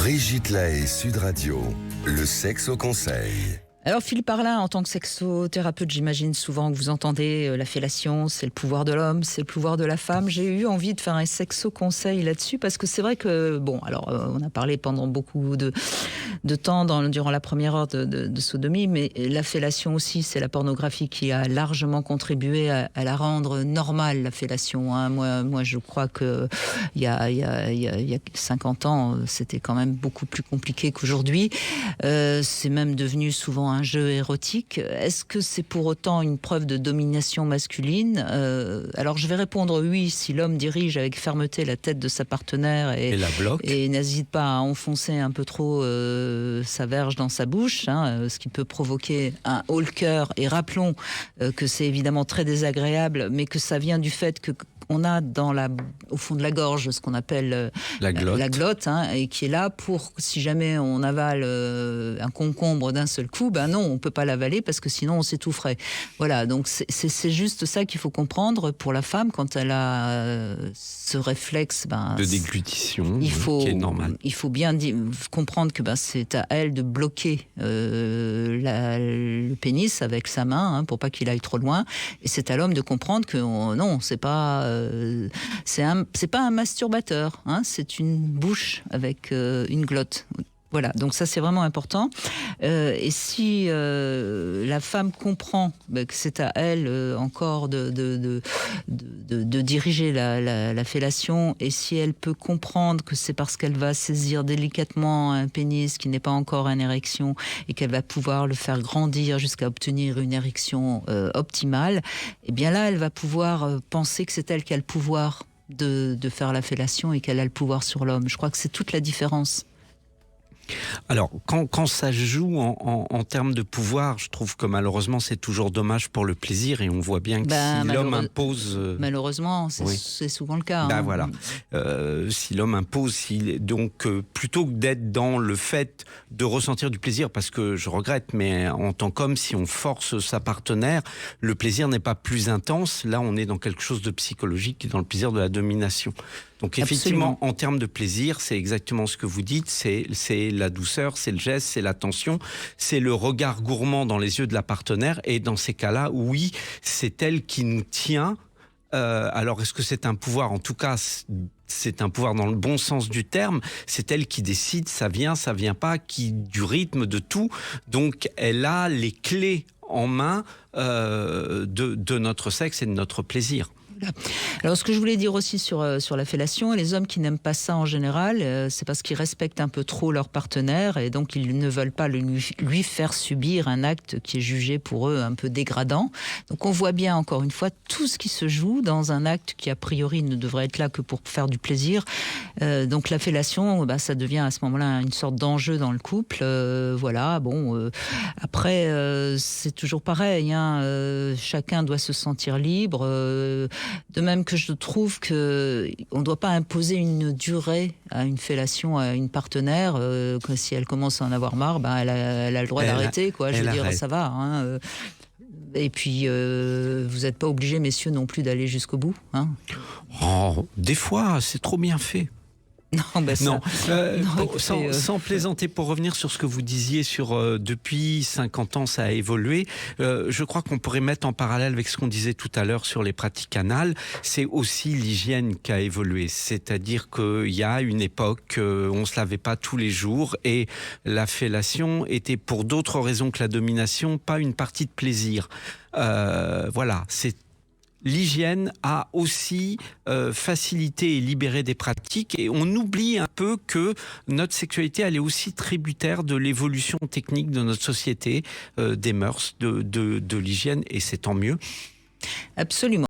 Brigitte Lahaie, Sud Radio, le sexe au conseil. Alors Philippe Arlin, en tant que sexothérapeute, j'imagine souvent que vous entendez la fellation, c'est le pouvoir de l'homme, c'est le pouvoir de la femme. J'ai eu envie de faire un sexo-conseil là-dessus parce que c'est vrai que, on a parlé pendant beaucoup de temps durant la première heure de Sodomie, mais la fellation aussi, c'est la pornographie qui a largement contribué à la rendre normale, la fellation. Hein. Moi, je crois que il y a 50 ans, c'était quand même beaucoup plus compliqué qu'aujourd'hui. C'est même devenu souvent un jeu érotique. Est-ce que c'est pour autant une preuve de domination masculine ? Alors je vais répondre oui si l'homme dirige avec fermeté la tête de sa partenaire et la bloque. Et n'hésite pas à enfoncer un peu trop sa verge dans sa bouche, ce qui peut provoquer un haut le cœur. Et rappelons que c'est évidemment très désagréable, mais que ça vient du fait que on a au fond de la gorge ce qu'on appelle la glotte, et qui est là pour, si jamais on avale un concombre d'un seul coup, non, on peut pas l'avaler parce que sinon on s'étoufferait. Voilà, donc c'est juste ça qu'il faut comprendre pour la femme quand elle a ce réflexe de déglutition, qui est normal. Il faut bien comprendre que c'est à elle de bloquer le pénis avec sa main pour pas qu'il aille trop loin, et c'est à l'homme de comprendre que non, c'est pas un masturbateur, c'est une bouche avec une glotte. Voilà, donc ça c'est vraiment important. Et si la femme comprend que c'est à elle encore de diriger la fellation, et si elle peut comprendre que c'est parce qu'elle va saisir délicatement un pénis qui n'est pas encore en érection et qu'elle va pouvoir le faire grandir jusqu'à obtenir une érection optimale, et bien là elle va pouvoir penser que c'est elle qui a le pouvoir de faire la fellation et qu'elle a le pouvoir sur l'homme. Je crois que c'est toute la différence. Alors, quand ça joue en termes de pouvoir, je trouve que malheureusement c'est toujours dommage pour le plaisir, et on voit bien que si l'homme impose... Malheureusement, c'est souvent le cas. Voilà. Si l'homme impose, donc plutôt que d'être dans le fait de ressentir du plaisir, parce que je regrette, mais en tant qu'homme, si on force sa partenaire, le plaisir n'est pas plus intense. Là, on est dans quelque chose de psychologique, dans le plaisir de la domination. Donc effectivement, en termes de plaisir, c'est exactement ce que vous dites, c'est la douceur, c'est le geste, c'est l'attention, c'est le regard gourmand dans les yeux de la partenaire, et dans ces cas-là, oui, c'est elle qui nous tient. Alors est-ce que c'est un pouvoir ? En tout cas, c'est un pouvoir dans le bon sens du terme. C'est elle qui décide, ça vient pas, du rythme, de tout. Donc elle a les clés en main de notre sexe et de notre plaisir. Alors, ce que je voulais dire aussi sur la fellation, les hommes qui n'aiment pas ça en général, c'est parce qu'ils respectent un peu trop leur partenaire, et donc ils ne veulent pas lui faire subir un acte qui est jugé pour eux un peu dégradant. Donc on voit bien, encore une fois, tout ce qui se joue dans un acte qui a priori ne devrait être là que pour faire du plaisir. Donc la fellation, ça devient à ce moment-là une sorte d'enjeu dans le couple. Après, c'est toujours pareil, chacun doit se sentir libre. De même que je trouve qu'on ne doit pas imposer une durée à une fellation à une partenaire, que si elle commence à en avoir marre, elle a le droit d'arrêter, quoi. Je veux dire, ça va. Et puis, vous n'êtes pas obligés, messieurs, non plus d'aller jusqu'au bout. Des fois, c'est trop bien fait. Sans plaisanter, pour revenir sur ce que vous disiez sur depuis 50 ans ça a évolué, je crois qu'on pourrait mettre en parallèle avec ce qu'on disait tout à l'heure sur les pratiques anales. C'est aussi l'hygiène qui a évolué, c'est-à-dire qu'il y a une époque on se lavait pas tous les jours, et la fellation était pour d'autres raisons que la domination, pas une partie de plaisir. L'hygiène a aussi facilité et libéré des pratiques, et on oublie un peu que notre sexualité, elle est aussi tributaire de l'évolution technique de notre société, des mœurs, de l'hygiène, et c'est tant mieux. Absolument.